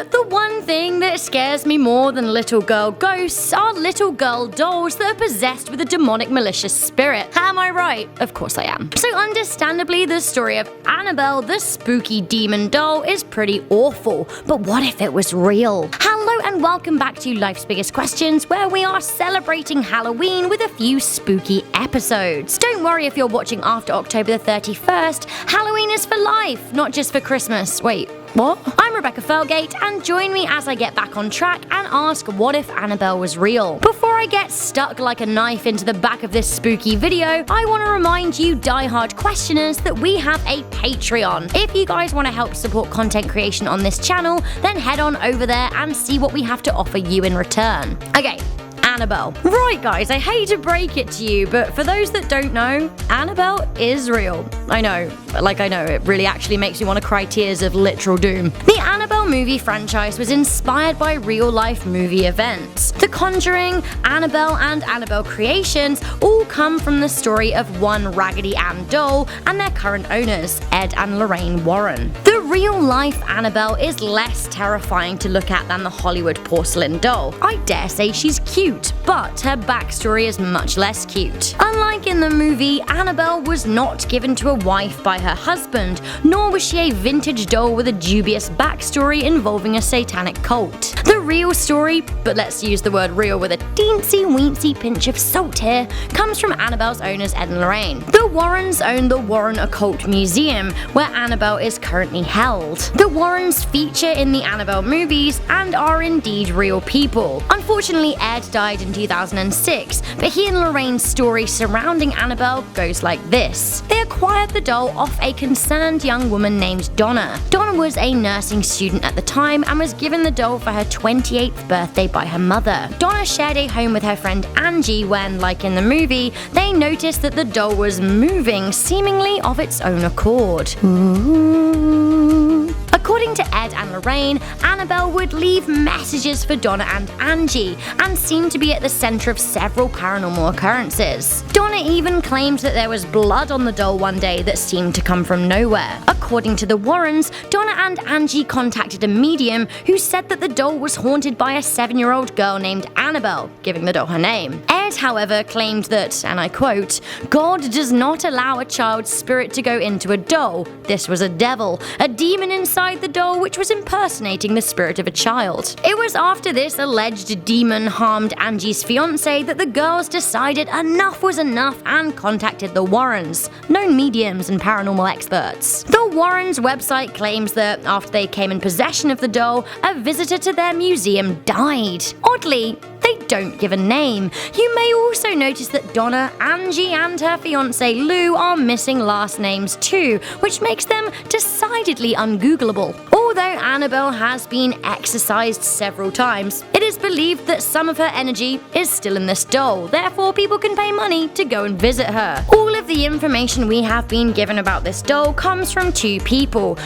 But the one thing that scares me more than little girl ghosts are little girl dolls that are possessed with a demonic malicious spirit. Am I right? Of course I am. So understandably, the story of Annabelle, the spooky demon doll, is pretty awful. But what if it was real? Hello and welcome back to Life's Biggest Questions, where we are celebrating Halloween with a few spooky episodes. Don't worry if you're watching after October the 31st, Halloween is for life, not just for Christmas. Wait, what? I'm Rebecca Felgate, and join me as I get back on track and ask what if Annabelle was real. Before I get stuck like a knife into the back of this spooky video, I want to remind you diehard questioners that we have a Patreon. If you guys want to help support content creation on this channel, then head on over there and see what we have to offer you in return. Okay, Annabelle. Right guys, I hate to break it to you, but for those that don't know, Annabelle is real. I know, it really actually makes me want to cry tears of literal doom. The Annabelle movie franchise was inspired by real-life movie events. The Conjuring, Annabelle, and Annabelle Creations all come from the story of one Raggedy Ann doll and their current owners, Ed and Lorraine Warren. The real-life Annabelle is less terrifying to look at than the Hollywood porcelain doll. I dare say she's cute, but her backstory is much less cute. Unlike in the movie, Annabelle was not given to a wife by her husband, nor was she a vintage doll with a dubious backstory involving a satanic cult. The real story, but let's use the word real with a teensy-weensy pinch of salt here, comes from Annabelle's owners Ed and Lorraine. The Warrens own the Warren Occult Museum, where Annabelle is currently held. The Warrens feature in the Annabelle movies and are indeed real people. Unfortunately, Ed died in 2006, but he and Lorraine's story surrounding Annabelle goes like this. They acquired the doll off a concerned young woman named Donna. Donna was a nursing student at the time and was given the doll for her 28th birthday by her mother. Donna shared a home with her friend Angie when, like in the movie, they noticed that the doll was moving seemingly of its own accord. Ooh. According to Ed and Lorraine, Annabelle would leave messages for Donna and Angie and seemed to be at the center of several paranormal occurrences. Donna even claimed that there was blood on the doll one day that seemed to come from nowhere. According to the Warrens, Donna and Angie contacted a medium who said that the doll was haunted by a 7-year-old girl named Annabelle, giving the doll her name. Ed, however, claimed that, and I quote, "God does not allow a child's spirit to go into a doll. This was a devil, a demon inside the doll which was impersonating the spirit of a child." It was after this alleged demon harmed Angie's fiance that the girls decided enough was enough and contacted the Warrens, known mediums and paranormal experts. The Warrens' website claims that after they came in possession of the doll, a visitor to their museum died. Oddly, they don't give a name. You may also notice that Donna, Angie, and her fiance Lou are missing last names too, which makes them decidedly ungoogleable. Although Annabelle has been exorcised several times, it is believed that some of her energy is still in this doll, therefore people can pay money to go and visit her. All of the information we have been given about this doll comes from two people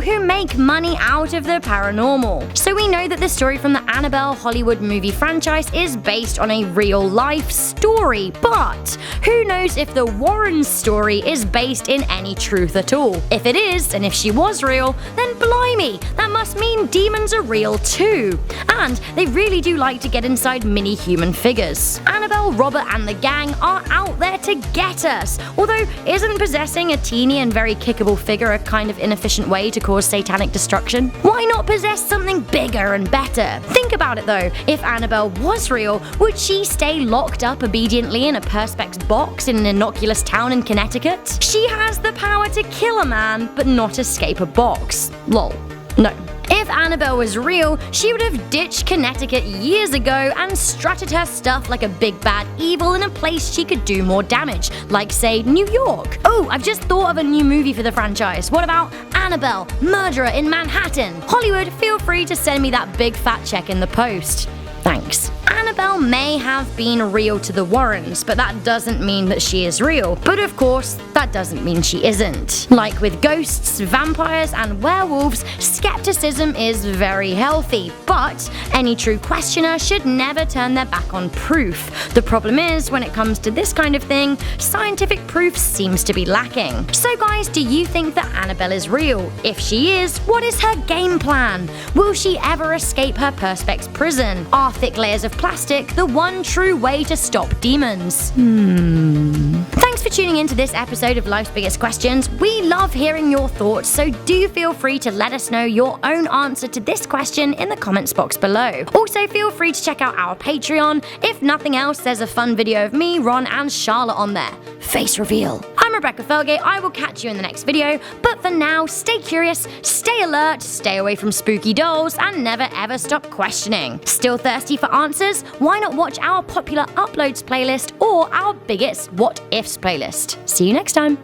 who make money out of the paranormal. So we know that the story from the Annabelle Hollywood movie franchise is based on a real-life story, but who knows if the Warrens' story is based in any truth at all. If it is, and if she was real, then blimey, that must mean demons are real too. And they really do like to get inside mini human figures. Annabelle, Robert, and the gang are out there to get us. Although, isn't possessing a teeny and very kickable figure a kind of inefficient way to cause satanic destruction? Why not possess something bigger and better? Think about it though, if Annabelle was real, would she stay locked up obediently in a perspex box in an innocuous town in Connecticut? She has the power to kill a man, but not escape a box. Lol. No. If Annabelle was real, she would have ditched Connecticut years ago and strutted her stuff like a big bad evil in a place she could do more damage, like say New York. Oh, I've just thought of a new movie for the franchise. What about Annabelle, Murderer in Manhattan? Hollywood, feel free to send me that big fat check in the post. Thanks. Annabelle may have been real to the Warrens, but that doesn't mean that she is real. But of course, that doesn't mean she isn't. Like with ghosts, vampires, and werewolves, skepticism is very healthy. But any true questioner should never turn their back on proof. The problem is, when it comes to this kind of thing, scientific proof seems to be lacking. So guys, do you think that Annabelle is real? If she is, what is her game plan? Will she ever escape her Perspex prison? Are thick layers of plastic the one true way to stop demons? Thanks for tuning in to this episode of Life's Biggest Questions. We love hearing your thoughts, so do feel free to let us know your own answer to this question in the comments box below. Also, feel free to check out our Patreon. If nothing else, there's a fun video of me, Ron, and Charlotte on there. Face reveal. I'm Rebecca Felgate. I will catch you in the next video, but for now, stay curious, stay alert, stay away from spooky dolls, and never ever stop questioning. Still thirsty for answers? Why not watch our popular uploads playlist or our biggest what ifs playlist? See you next time.